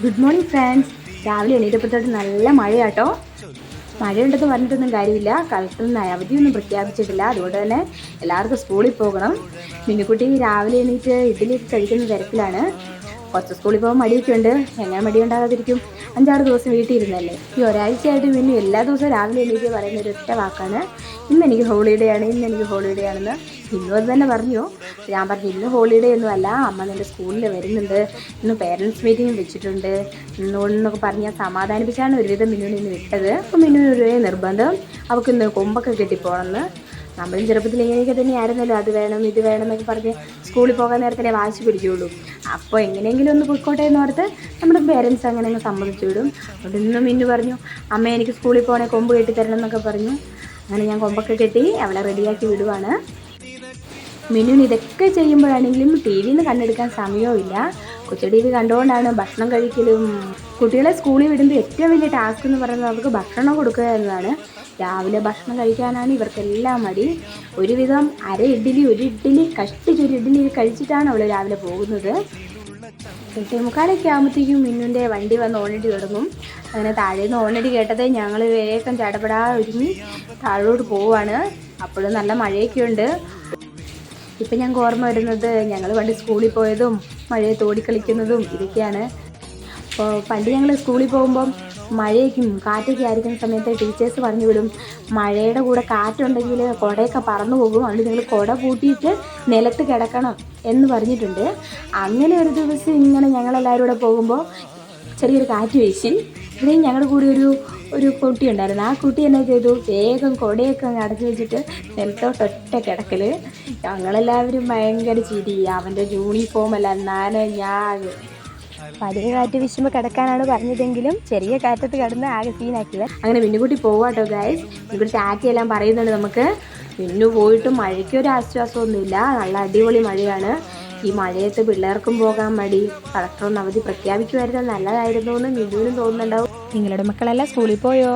Good morning friends. രാവിലെ എണീറ്റപ്പോഴത്തോട്ട് നല്ല മഴയാട്ടോ. മഴയുണ്ടെന്ന് പറഞ്ഞിട്ടൊന്നും കാര്യമില്ല. കളക്ടറിൽ നിന്ന് അവധിയൊന്നും പ്രഖ്യാപിച്ചിട്ടില്ല. അതുകൊണ്ട് തന്നെ എല്ലാവർക്കും സ്കൂളിൽ പോകണം. മിന്നുക്കുട്ടി രാവിലെ എണീറ്റ് ഇഡ്ഡലിയൊക്കെ കഴിക്കുന്ന തിരക്കിലാണ്. കുറച്ച് സ്കൂളിൽ പോകാൻ മടിയൊക്കെ ഉണ്ട്. എങ്ങനെ മടിയുണ്ടാകാതിരിക്കും? 5-6 ദിവസം വീട്ടിൽ ഇരുന്നല്ലേ. ഈ ഒരാഴ്ചയായിട്ട് മിന്നു എല്ലാ ദിവസവും രാവിലെ എണീറ്റ് പറയുന്ന ഒരു ഒറ്റ വാക്കാണ്, ഇന്ന് എനിക്ക് ഹോളിഡേ ആണ്, ഇന്ന് എനിക്ക് ഹോളിഡേ ആണെന്ന്. ഇന്നും അത് തന്നെ പറഞ്ഞു. ഞാൻ പറഞ്ഞു, ഇന്ന് ഹോളിഡേ ഒന്നും അല്ല, അമ്മ നിൻ്റെ സ്കൂളിൽ വരുന്നുണ്ട്, ഇന്ന് പേരൻസ് മീറ്റിംഗ് വെച്ചിട്ടുണ്ട് എന്നൊക്കെ പറഞ്ഞ് ഞാൻ സമാധാനിപ്പിച്ചാണ് ഒരുവിധം മിന്നുവിനെ ഇന്ന് വിട്ടത്. അപ്പോൾ മിന്നുവിന് ഒരു നിർബന്ധം, അവൾക്ക് ഇന്ന് കൊമ്പൊക്കെ കെട്ടിപ്പോകണമെന്ന്. നമ്മളും ചെറുപ്പത്തിൽ ഇങ്ങനെയൊക്കെ തന്നെയായിരുന്നല്ലോ, അത് വേണം ഇത് വേണം എന്നൊക്കെ പറഞ്ഞ് സ്കൂളിൽ പോകാൻ നേരത്തിലേ വാശി പിടിക്കുകയുള്ളൂ. അപ്പോൾ എങ്ങനെയെങ്കിലും ഒന്ന് പോയിക്കോട്ടെ എന്ന് ഓർത്ത് നമ്മുടെ പേരൻസ് അങ്ങനെ അങ്ങ് സമ്മതിച്ചു വിടും. അതുകൊണ്ട് ഇന്നും മിന്നു പറഞ്ഞു, അമ്മ എനിക്ക് സ്കൂളിൽ പോകണേ കൊമ്പ് കെട്ടിത്തരണം എന്നൊക്കെ പറഞ്ഞു. അങ്ങനെ ഞാൻ കൊമ്പൊക്കെ കെട്ടി അവളെ റെഡിയാക്കി വിടുവാണ്. മിന്നുവിന് ഇതൊക്കെ ചെയ്യുമ്പോഴാണെങ്കിലും ടി വിന്ന് കണ്ടെടുക്കാൻ സമയവും ഇല്ല. കൊച്ചു ടി വി കണ്ടുകൊണ്ടാണ് ഭക്ഷണം കഴിക്കലും. കുട്ടികളെ സ്കൂളിൽ വിടുമ്പോൾ ഏറ്റവും വലിയ ടാസ്ക് എന്ന് പറയുന്നത് അവർക്ക് ഭക്ഷണം കൊടുക്കുക എന്നതാണ്. രാവിലെ ഭക്ഷണം കഴിക്കാനാണ് ഇവർക്കെല്ലാം മടി. ഒരുവിധം ഒരു ഇഡ്ഡലി കഷ്ടിച്ചൊരു ഇഡ്ഡലി കഴിച്ചിട്ടാണ് അവൾ രാവിലെ പോകുന്നത്. 8:45 ആകുമ്പോഴത്തേക്കും മിന്നുൻ്റെ വണ്ടി വന്ന് ഓണടി തുടങ്ങും. അങ്ങനെ താഴേന്ന് ഓണടി കേട്ടതേ ഞങ്ങൾ വേഗം ചടപടാ ഒരുങ്ങി താഴോട്ട് പോവാണ്. അപ്പോഴും നല്ല മഴയൊക്കെ ഉണ്ട്. ഇപ്പം ഞങ്ങൾക്ക് ഓർമ്മ വരുന്നത് ഞങ്ങൾ പണ്ട് സ്കൂളിൽ പോയതും മഴയത്ത് ഓടിക്കളിക്കുന്നതും ഇതൊക്കെയാണ്. അപ്പോൾ പണ്ട് ഞങ്ങൾ സ്കൂളിൽ പോകുമ്പം മഴയ്ക്കും കാറ്റൊക്കെ ആയിരിക്കുന്ന സമയത്ത് ടീച്ചേഴ്സ് പറഞ്ഞു വിടും, മഴയുടെ കൂടെ കാറ്റുണ്ടെങ്കിൽ കുടയൊക്കെ പറന്നു പോകും, അതുകൊണ്ട് നിങ്ങൾ കുട പൂട്ടിയിട്ട് നിലത്ത് കിടക്കണം എന്ന് പറഞ്ഞിട്ടുണ്ട്. അങ്ങനെ ഒരു ദിവസം ഇങ്ങനെ ഞങ്ങളെല്ലാവരും കൂടെ പോകുമ്പോൾ ചെറിയൊരു കാറ്റ് വീശി. ഇവിടെയും ഞങ്ങളുടെ കൂടെ ഒരു കുട്ടി ഉണ്ടായിരുന്നു. ആ കുട്ടി എന്നാ ചെയ്തു, വേഗം കൊടയൊക്കെ അങ്ങ് അടച്ചു വെച്ചിട്ട് നിലത്തോട്ടൊറ്റ കിടക്കൽ. ഞങ്ങളെല്ലാവരും ഭയങ്കര ചിരി. അവൻ്റെ യൂണിഫോം അല്ല നനഞ്ഞാകെ. വലിയ കാറ്റ് വീശുമ്പോൾ കിടക്കാനാണ് പറഞ്ഞതെങ്കിലും ചെറിയ കാറ്റത്ത് കിടന്ന് ആകെ സീനാക്കിയത്. അങ്ങനെ മിന്നുകുട്ടി പോവാട്ടോ ഗൈസ്. ഇവിടെ ടാറ്റയെല്ലാം പറയുന്നുണ്ട് നമുക്ക്. മിന്നു പോയിട്ട് മഴയ്ക്കൊരു ആശ്വാസമൊന്നുമില്ല, നല്ല അടിപൊളി മഴയാണ്. ഈ മഴയത്ത് പിള്ളേർക്കും പോകാൻ മടി. കളക്ടർ ഒന്ന് അവധി പ്രഖ്യാപിക്കുമായിരുന്നത് നല്ലതായിരുന്നു എന്ന് മിന്നുവിനും തോന്നുന്നുണ്ടാവും. നിങ്ങളുടെ മക്കളെല്ലാം സ്കൂളിൽ പോയോ?